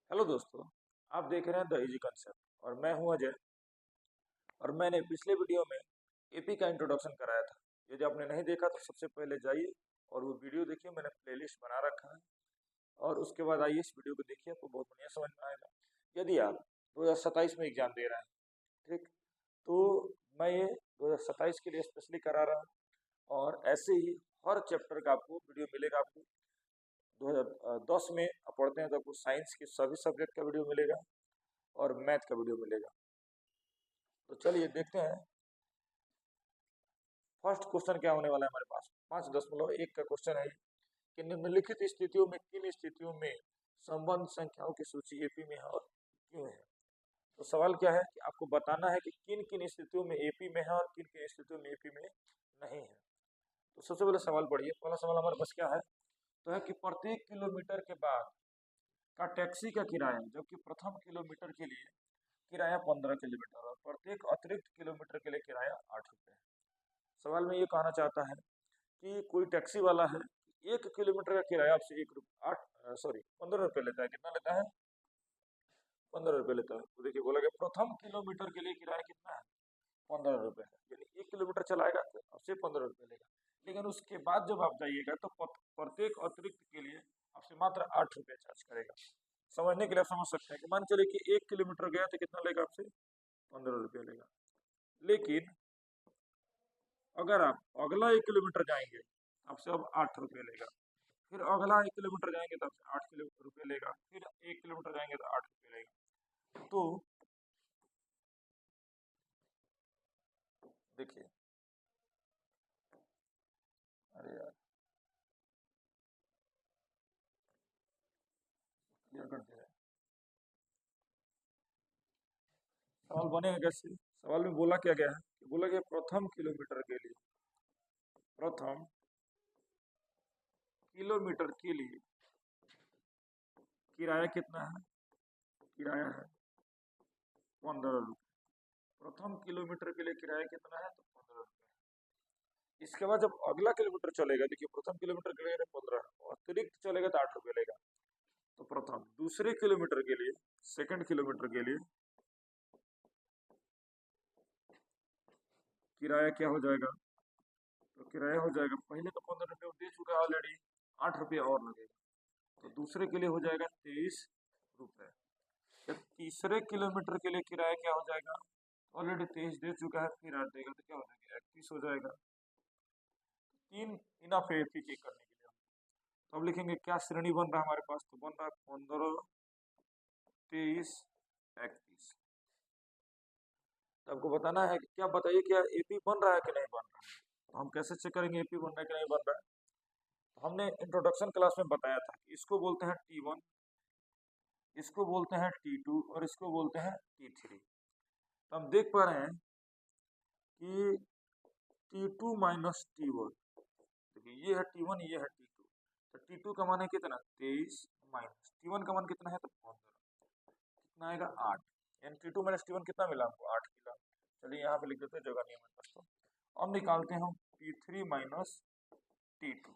Hello दोस्तों, आप देख रहे हैं द इजी कंसेप्ट और मैं हूं अजय। और मैंने पिछले वीडियो में एपी का इंट्रोडक्शन कराया था। यदि आपने नहीं देखा तो सबसे पहले जाइए और वो वीडियो देखिए, मैंने प्लेलिस्ट बना रखा है। और उसके बाद आइए इस वीडियो को देखिए, आपको बहुत बढ़िया समझ में आएगा। यदि आप 2027 में एग्जाम दे रहे हैं, ठीक, तो मैं ये 2027 के लिए स्पेशली करा रहा हूँ। और ऐसे ही हर चैप्टर का आपको वीडियो मिलेगा। आपको 2010 में आप पढ़ते हैं तो आपको साइंस के सभी सब्जेक्ट का वीडियो मिलेगा और मैथ का वीडियो मिलेगा। तो चलिए देखते हैं फर्स्ट क्वेश्चन क्या होने वाला है हमारे पास। 5.1 का क्वेश्चन है कि निम्नलिखित स्थितियों में किन स्थितियों में संबंध संख्याओं की सूची एपी में है और क्यों है। तो सवाल क्या है कि आपको बताना है कि किन किन स्थितियों में एपी में है और किन किन स्थितियों में एपी में नहीं है। तो सबसे पहले सवाल पढ़िए। पहला सवाल हमारे पास क्या है, तो है कि प्रत्येक किलोमीटर के बाद का टैक्सी का किराया, जबकि प्रथम किलोमीटर के लिए किराया 15 किलोमीटर और प्रत्येक अतिरिक्त किलोमीटर के लिए किराया 8 रुपये है। सवाल में ये कहना चाहता है कि कोई टैक्सी वाला है, 1 किलोमीटर का किराया आपसे 15 रुपये लेता है। कितना लेता है? 15 रुपये लेता है। तो देखिए बोला गया प्रथम किलोमीटर के लिए किराया कितना है? 15 रुपये है, यानी 1 किलोमीटर चलाएगा तो आपसे 15 रुपये लेगा। लेकिन उसके बाद जब आप जाइएगा तो प्रत्येक अतिरिक्त के लिए आपसे मात्र 8 रुपये चार्ज करेगा। समझने के लिए आप समझ सकते हैं कि मान चलिए कि 1 किलोमीटर गया तो कितना लेगा आपसे? 15 रुपये लेगा। लेकिन अगर आप अगला 1 किलोमीटर जाएंगे आपसे अब 8 रुपये लेगा। फिर अगला 1 किलोमीटर जाएंगे तो आपसे 8 रुपये लेगा। फिर 1 किलोमीटर जाएंगे तो 8 रुपये लेगा। तो देखिए, अरे यार क्लियर करते हैं। सवाल बनेगा कैसे? सवाल में बोला क्या गया है कि बोला गया प्रथम किलोमीटर के लिए, प्रथम किलोमीटर के लिए किराया कितना है? किराया है 15 रुपये। प्रथम किलोमीटर के लिए किराया कितना है? तो 15 रुपये। इसके बाद जब अगला किलोमीटर चलेगा, देखिए प्रथम किलोमीटर के लिए 15 अतिरिक्त चलेगा तो 8 रुपये लेगा। तो प्रथम दूसरे किलोमीटर के लिए, सेकंड किलोमीटर के लिए किराया क्या हो जाएगा? तो किराया हो जाएगा, पहले तो 15 रुपये दे चुका है ऑलरेडी, 8 रुपये और लगेगा। तो दूसरे के लिए हो जाएगा 23 रुपये। जब तीसरे किलोमीटर के लिए किराया क्या हो जाएगा? ऑलरेडी 23 दे चुका है, फिर 8 देगा तो क्या हो जाएगा? 31 हो जाएगा। तीन इनफ है करने के लिए। तो अब लिखेंगे क्या श्रेणी बन रहा है हमारे पास, तो बन रहा है 15, 23, 31। तो आपको बताना है कि क्या, बताइए क्या एपी बन रहा है कि नहीं बन रहा है। तो हम कैसे चेक करेंगे एपी बन रहा है कि नहीं बन रहा है? तो हमने इंट्रोडक्शन क्लास में बताया था कि इसको बोलते हैं T1, इसको बोलते हैं T2 और इसको बोलते हैं T3। तो हम देख पा रहे हैं कि T2 माइनस T1, देखिए ये है T1, ये है T2। तो T2 का मान है कितना? 23 माइनस T1 का मान कितना है? तो 15। कितना आएगा? 8। यानी T2 माइनस T1 कितना मिला हमको? 8 मिला। चलिए यहाँ पे लिख देते हैं, जगह नहीं है हमारे पास। तो अब निकालते हैं हम T3 माइनस T2।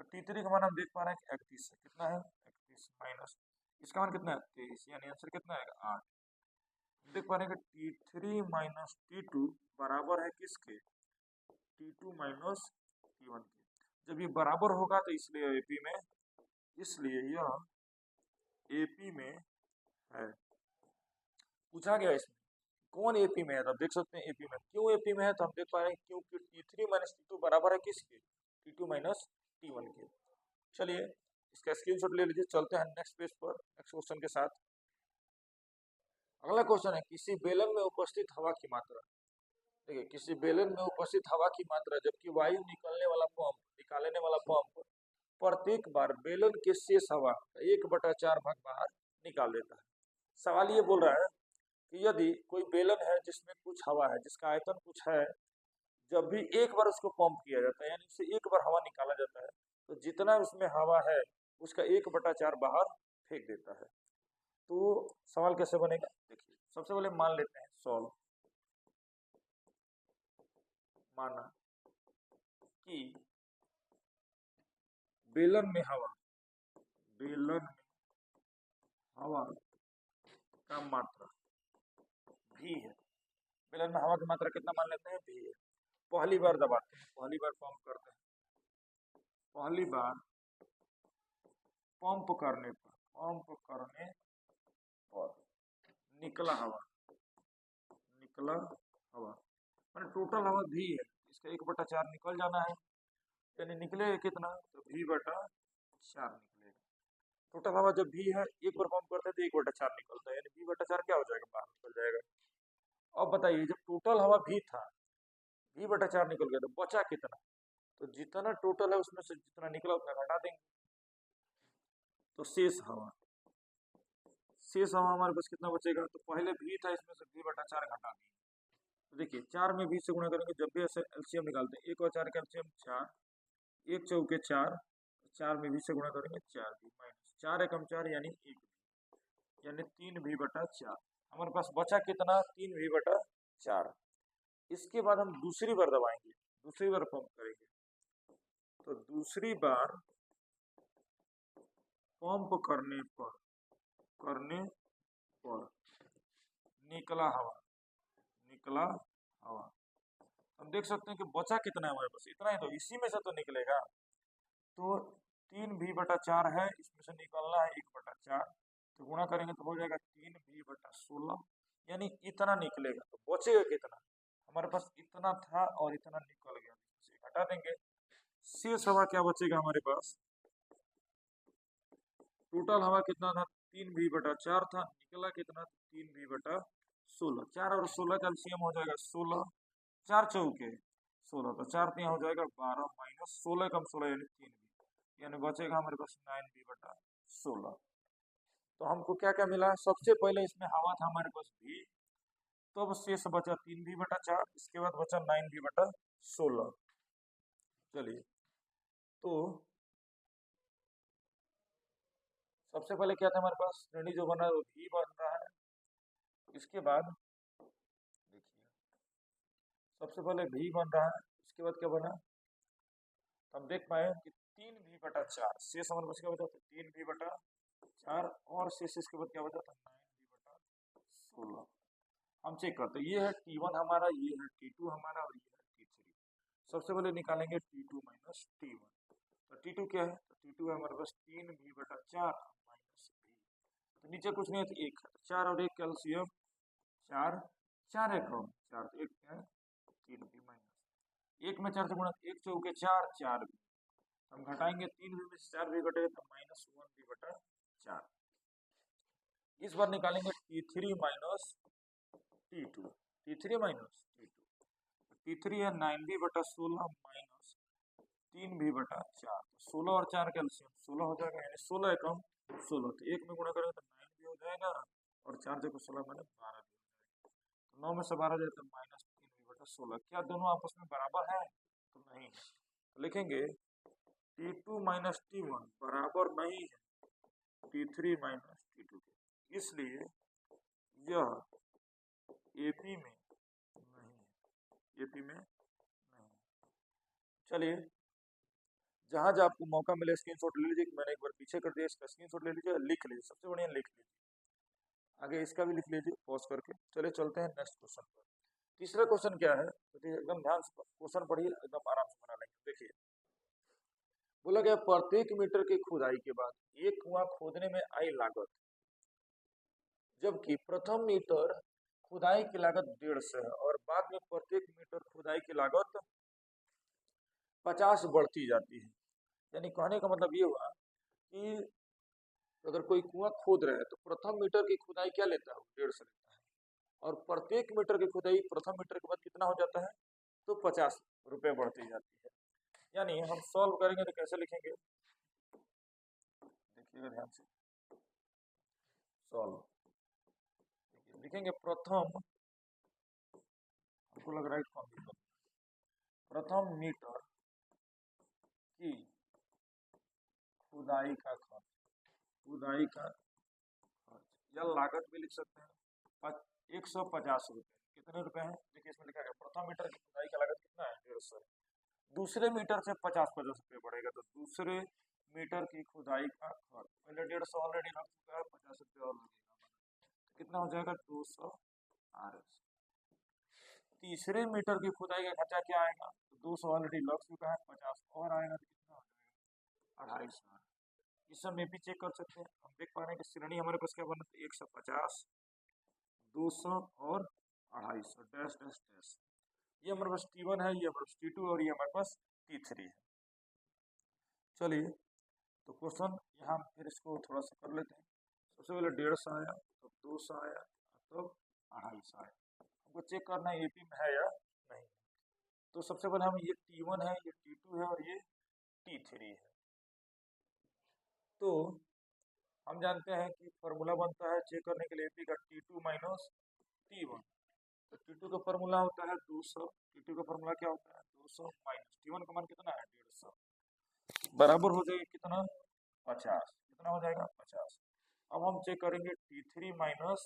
तो T3 का मान हम देख पा रहे हैं कि 31 है। कितना है? 31 माइनस इसका मान कितना है? 23, यानी आंसर कितना आएगा? 8। देख पा रहे हैं कि T3 माइनस T2 बराबर है किसके? T2 माइनस T1 के। जब ये बराबर होगा तो इसलिए एपी में, इसलिए यह एपी में है। पूछा गया इसमें कौन एपी में है, तो आप देख सकते हैं एपी में। क्यों एपी में है? तो हम देख पा रहे हैं क्योंकि T3 माइनस T2 बराबर है किसके? T2 माइनस T1 के। चलिए इसका स्क्रीनशॉट ले लीजिए। चलते हैं नेक्स्ट पेज पर, नेक्स्ट क्वेश्चन के साथ। अगला क्वेश्चन है किसी बेलन में उपस्थित हवा की मात्रा। देखिए किसी बेलन में उपस्थित हवा की मात्रा जबकि वायु निकालने वाला पंप प्रत्येक बार बेलन के शेष हवा 1/4 भाग बाहर निकाल देता है। सवाल ये बोल रहा है कि यदि कोई बेलन है जिसमें कुछ हवा है, जिसका आयतन कुछ है, जब भी एक बार उसको पंप किया जाता है, यानी उससे एक बार हवा निकाला जाता है, तो जितना उसमें हवा है उसका 1/4 बाहर फेंक देता है। तो सवाल कैसे बनेगा? देखिए सबसे पहले मान लेते हैं सॉल्व। माना कि बेलन में हवा का मात्रा भी है। बेलन में हवा की मात्रा कितना मान लेते हैं, भी है। पहली बार दबाते हैं, पहली बार पंप करते हैं, पहली बार पंप करने पर निकला हवा मैंने टोटल हवा भी है, इसका 1/4 निकल जाना है, यानी निकलेगा कितना, तो V/4 निकलेगा। टोटल हवा जब भी है, एक बार पंप करते हैं तो 1/4 निकलता है, यानी V/4 क्या हो जाएगा, बाहर निकल जाएगा। अब बताइए, जब टोटल हवा भी था, V/4 निकल गया, तो बचा कितना, तो जितना टोटल है उसमें से जितना निकला उतना घटा देंगे, तो शेष हवा हमारे पास कितना बचेगा, तो पहले भी था, इसमें से V/4 घटा देंगे। तो देखिए 4 में 20 से गुणा करेंगे, जब भी ऐसे एलसीएम निकालते हैं, 1 और 4 का एलसीएम 4, 1 चौके 4, 4 में 20 से गुणा करेंगे 4 माइनस 4 एकम 4 यानी 1, यानी 3V/4 हमारे पास बचा कितना, 3V/4। इसके बाद हम दूसरी बार दबाएंगे, दूसरी बार पंप करेंगे, तो दूसरी बार पंप करने पर निकला हवा हम देख सकते हैं कि बचा कितना है हमारे पास, इतना ही, तो इसी में से तो निकलेगा, तो 3V/4 है, इसमें से निकलना है 1/4, तो गुणा करेंगे तो हो जाएगा 3V/16, यानी इतना निकलेगा। तो बचेगा कितना, हमारे पास इतना था और इतना निकल गया, घटा देंगे, शेष हवा क्या बचेगा हमारे पास, टोटल हवा कितना था, 3V/4 था, निकला कितना, 3V/16, 4 और 16 का एलसीएम हो जाएगा 16, 4 चौके 16, तो 4 हो जाएगा 12 माइनस 16 कम 16 यानी 3V, यानी बचेगा हमारे पास 9V/16। तो हमको क्या क्या मिला, सबसे पहले इसमें हवा था हमारे पास भी, तो अब शेष बचा 3V/4, इसके बाद बचा 9V/16। चलिए, तो सबसे पहले क्या था हमारे पास, श्रेणी जो बना है वो भी बन रहा है, इसके बाद देखिए सबसे पहले भी बन रहा है, इसके बाद क्या बना, तो हम देख पाए कि 3V/4, शेष हमारे पास क्या बचा था, 3V/4 और शेष इसके बाद क्या बचा था, 9V/16। हम चेक करते हैं, ये है T1 हमारा, ये है T2 हमारा और ये है T3। सबसे पहले निकालेंगे T2 माइनस T1, तो T2 क्या है, तो T2 है हमारे पास 3V/4 माइनस भी, तो नीचे कुछ नहीं है तो 1 है, 4 और 1 कैल्सियम 4, 4 एकम 4, तो 1 है 3V माइनस 1 में 4 से गुणा, 1 चौके 4, 4V, हम घटाएंगे 3V में से 4V घटेगा तो -1V/4। इस बार निकालेंगे T3 minus T2, T3 minus T2, T3 है 9V/16 माइनस 3V/4, 16 और 4 कैल्सियम 16 हो जाएगा, यानी 16 एकम 16, तो 1 में गुणा करेंगे तो 9V हो जाएगा, और 4 देखो 16 मैंने 12 भी हो जाएगा, तो 9 में से 12 जाए तो -3V/16। क्या दोनों आपस में बराबर है, तो नहीं है, तो लिखेंगे T2 माइनस T1 बराबर नहीं है T3 माइनस T2 के, इसलिए यह AP में नहीं है, AP में नहीं। चलिए, जहां जहां आपको मौका मिले स्क्रीनशॉट ले लीजिए, मैंने एक बार पीछे कर दिया, इसका स्क्रीनशॉट ले लीजिए, लिख लीजिए, सबसे बढ़िया लिख लीजिए, आगे इसका भी लिख लीजिए पॉज करके। चलिए चलते हैं नेक्स्ट क्वेश्चन पर। तीसरा क्वेश्चन क्या है, तो एकदम ध्यान से क्वेश्चन पढ़िए, एकदम आराम से बना लेंगे। देखिए, बोला गया प्रत्येक मीटर की खुदाई के बाद एक कुआं खोदने में आई लागत, जबकि प्रथम मीटर खुदाई की लागत 150 है और बाद में प्रत्येक मीटर खुदाई की लागत 50 बढ़ती जाती है। यानी कहने का मतलब ये हुआ कि अगर कोई कुआं खोद रहे हैं तो प्रथम मीटर की खुदाई क्या लेता है, 150 लेता है, और प्रत्येक मीटर की खुदाई प्रथम मीटर के बाद कितना हो जाता है, तो 50 रुपए बढ़ती जाती है। यानी हम सॉल्व करेंगे तो कैसे लिखेंगे, देखिएगा ध्यान से, सॉल्व लिखेंगे, प्रथम, हमको लग रहा है कौन, प्रथम मीटर की खुदाई का खर्च, खुदाई का खर्च या लागत भी लिख सकते हैं, 150 रुपए, कितने रुपए हैं, देखिए इसमें लिखा गया प्रथम मीटर की खुदाई का लागत कितना है, 150, दूसरे मीटर से 50 रुपए बढ़ेगा, तो दूसरे मीटर की खुदाई का खर्च, पहले 150 ऑलरेडी लग चुका है, 50 रुपये और लगेगा, कितना हो जाएगा 200 RS। तीसरे मीटर की खुदाई का खर्चा क्या आएगा, तो 200 ऑलरेडी लग चुका है, 50 और आएगा तो कितना हो जाएगा 250। इस सब में भी चेक कर सकते हैं, हम देख पा रहे हैं कि श्रेणी हमारे पास क्या बना, 150, 200 और 250 डैश डैश डैश। ये हमारे पास T1 है, ये हमारे पास T2 और ये हमारे पास T3 है। चलिए तो क्वेश्चन यहाँ फिर इसको थोड़ा सा कर लेते हैं। सबसे पहले 150 आया, तब 200 आया, तब 250 आया। हमको चेक करना है AP में है या नहीं। तो सबसे पहले हम ये T1 है, ये T2 है और ये T3 है। तो हम जानते हैं कि फॉर्मूला बनता है चेक करने के लिए AP का T2 माइनस T1। तो T2 का फॉर्मूला होता है 200, T2 का फॉर्मूला क्या होता है 200 माइनस T1 का मान कितना है 150, बराबर हो जाएगा कितना 50। कितना हो जाएगा 50। अब हम चेक करेंगे T3 माइनस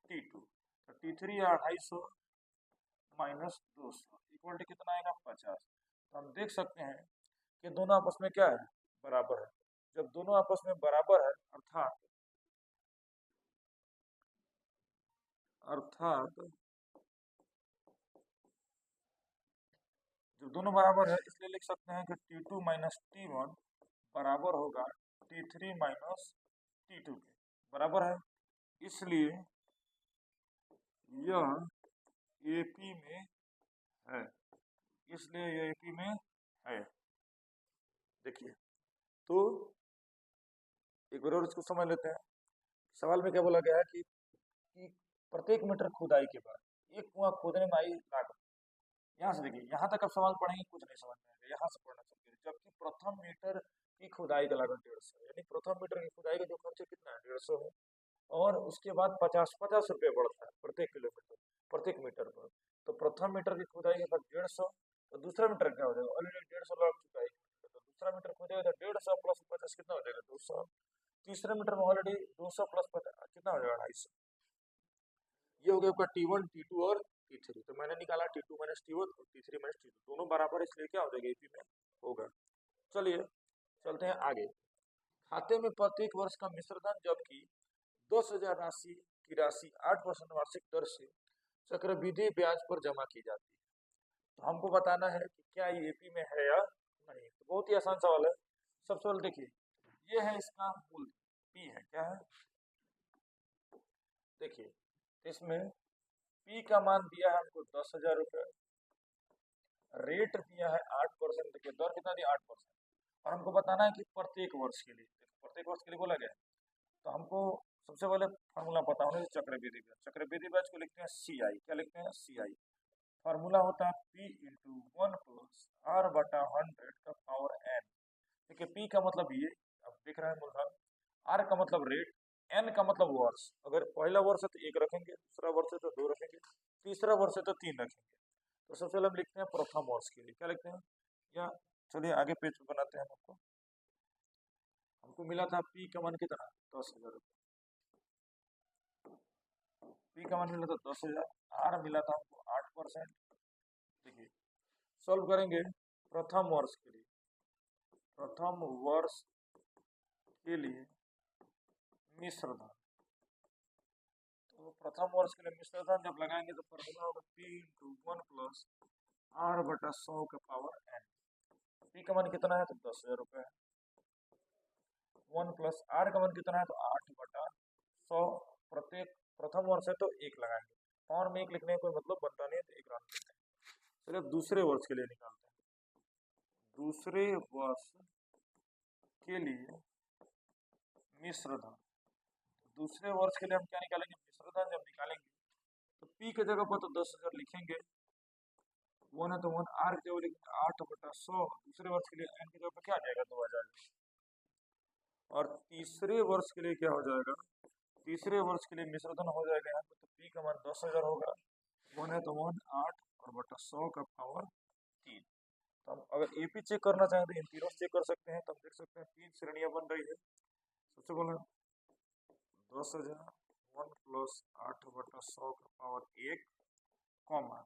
T2। तो T3 है 250 माइनस 200 इक्वल टू कितना आएगा 50। तो हम देख सकते हैं कि दोनों आपस में क्या है बराबर है। जब दोनों आपस में बराबर है अर्थात जब दोनों बराबर है इसलिए लिख सकते हैं कि T2 माइनस T1 बराबर होगा T3 माइनस T2 के बराबर है। इसलिए यह AP में है, इसलिए यह AP में है। देखिए तो एक बार और इसको समझ लेते हैं। सवाल में क्या बोला गया है कि प्रत्येक मीटर खुदाई के बाद एक कुआं खोदने में आई लागत। यहाँ से देखिए, यहाँ तक आप सवाल पढ़ेंगे कुछ नहीं समझ में आएगा, यहाँ से पढ़ना चाहिए। जबकि प्रथम मीटर की खुदाई का लागत 150, यानी प्रथम मीटर की खुदाई का जो खर्च कितना है 150 है, और उसके बाद 50 रुपये बढ़ता है प्रत्येक किलोमीटर प्रत्येक मीटर पर। तो प्रथम मीटर की खुदाई के बाद 150, तो दूसरा मीटर क्या हो जाएगा, ऑलरेडी 150 लग चुका है, तो दूसरा मीटर खोदेगा तो 150 प्लस 50 कितना हो जाएगा 200। तीसरे मीटर में ऑलरेडी 200 प्लस 50 कितना हो जाएगा 250। ये हो गया आपका T1 T2 और T3। तो मैंने निकाला T2 माइनस T1 और T3 माइनस T2 दोनों बराबर, इसलिए क्या हो जाएगा AP में होगा। चलिए चलते हैं आगे। खाते में प्रत्येक वर्ष का मिश्रधन जबकि 10,000 राशि की राशि 8% वार्षिक दर से चक्रवृद्धि ब्याज पर जमा की जाती है। तो हमको बताना है कि क्या ये AP में है या नहीं। तो बहुत ही आसान सवाल है। सबसे पहले देखिए, ये है इसका मूल P है, क्या है देखिए, इसमें P का मान दिया है हमको 10,000 रुपये, रेट दिया है 8%, देखिए दर कितना दिया 8%, और हमको बताना है कि प्रत्येक वर्ष के लिए, प्रत्येक वर्ष के लिए बोला गया है। तो हमको सबसे पहले फार्मूला पता होना चाहिए चक्रवृद्धि ब्याज। चक्रवृद्धि ब्याज को लिखते हैं CI, क्या लिखते हैं CI। फार्मूला होता है P इंटू 1 प्लस R बटा 100 का पावर N। देखिए P का मतलब ये आप देख रहे हैं मूलधन, R का मतलब रेट, N का मतलब वर्ष। अगर पहला वर्ष है तो 1 रखेंगे, दूसरा वर्ष है तो 2 रखेंगे, तीसरा वर्ष है तो 3 रखेंगे। तो सबसे पहले हम लिखते हैं प्रथम वर्ष के लिए, क्या लिखते हैं, या चलिए आगे पेज पे बनाते हैं। हमको मिला था P का मान कितना 10,000 रुपये, P का मान मिला था 10,000, R मिला था हमको 8%। देखिए सॉल्व करेंगे प्रथम वर्ष के लिए, प्रथम वर्ष के लिए मिश्रधन। तो प्रथम वर्ष के लिए मिश्रधन जब लगाएंगे तो फॉर्मूला होगा P इंटू 1 प्लस R बटा 100 का पावर N। P का मान कितना है तो 10,000 रुपये है, 1 प्लस R का मान कितना है तो 8 बटा 100। प्रत्येक प्रथम वर्ष है तो 1 लगाएंगे, पावर में 1 लिखने का कोई मतलब बनता नहीं है, तो 1 रन लेते हैं। चलिए अब दूसरे वर्ष के लिए निकालते हैं। दूसरे वर्ष के लिए मिश्रधन, दूसरे वर्ष के लिए हम क्या निकालेंगे मिश्रधन। जब निकालेंगे तो P के जगह पर तो 10,000 लिखेंगे, 1 है तो 1, R की जगह लिखेंगे 8 बटा 100। दूसरे वर्ष के लिए N की जगह पर क्या आ जाएगा 2,000। और तीसरे वर्ष के लिए क्या हो जाएगा, तीसरे वर्ष के लिए मिश्रधन हो जाएगा यहाँ पे, तो P का मान 10,000 होगा, 1 है तो 1, 8 और बटा 100 का पावर 3। तो हम अगर AP चेक करना चाहें तो इन तीनों चेक कर सकते हैं। तो हम देख सकते हैं 3 श्रेणियां बन रही है। सबसे पहले 10,000, 1 प्लस 8 बटा 100 का पावर 1, कॉमा,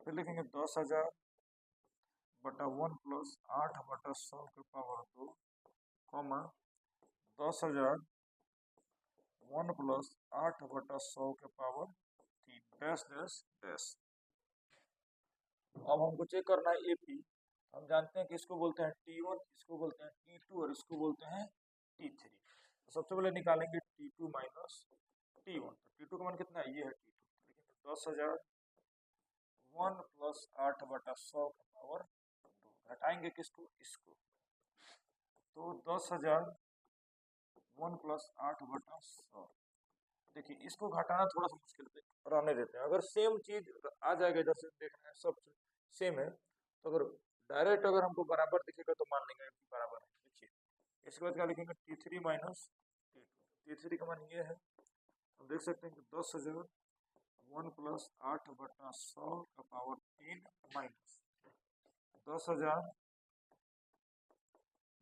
फिर लिखेंगे 10,000 बटा 1 प्लस 8 बटा 100 का पावर 2, कॉमा 10,000 1 प्लस 8/100 के पावर 3 डैश डैश डैश। अब हमको चेक करना है एपी। हम जानते हैं कि इसको बोलते हैं T1, इसको बोलते हैं T2 और इसको बोलते हैं T3। तो सबसे पहले निकालेंगे T2 माइनस T1। तो T2 का मान कितना है, ये है T2। तो 10,000 1 प्लस 8/100 का पावर 2। घटाएंगे किसको, इसको। तो 10,000 1 प्लस 8/100। देखिए इसको घटाना थोड़ा सा मुश्किल है, रहने देते हैं। अगर सेम चीज आ जाएगा, जैसे देखना है सब सेम है, तो अगर डायरेक्ट अगर हमको बराबर दिखेगा तो मान लेंगे कि बराबर है। देखिए इसके बाद क्या लिखेंगे, T3 माइनस T2। T3 का मान ये है, हम देख सकते हैं कि 10,000 1 प्लस 8/100 का पावर 3 माइनस 10,000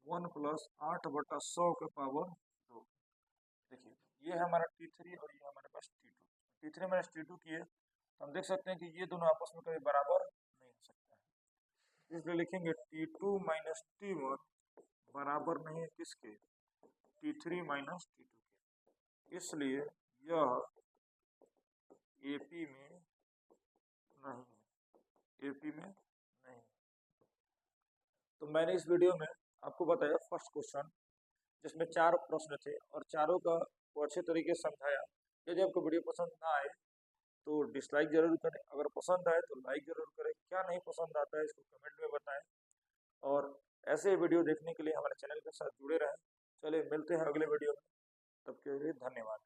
1 प्लस 8/100 का पावर 2। देखिए ये है हमारा T3 और ये हमारे पास T2। T3 माइनस T2 किए तो हम देख सकते हैं कि ये दोनों आपस में कभी बराबर नहीं हो सकता है, इसलिए लिखेंगे T2 माइनस T1 बराबर नहीं है किसके, T3 माइनस T2 के। इसलिए यह AP में नहीं है, AP में नहीं। तो मैंने इस वीडियो में आपको बताया फर्स्ट क्वेश्चन, जिसमें 4 प्रश्न थे और चारों का को अच्छे तरीके से समझाया। यदि आपको वीडियो पसंद ना आए तो डिसलाइक जरूर करें, अगर पसंद आए तो लाइक जरूर करें। क्या नहीं पसंद आता है इसको कमेंट में बताएं, और ऐसे वीडियो देखने के लिए हमारे चैनल के साथ जुड़े रहें। चलिए मिलते हैं अगले वीडियो में, तब के लिए धन्यवाद।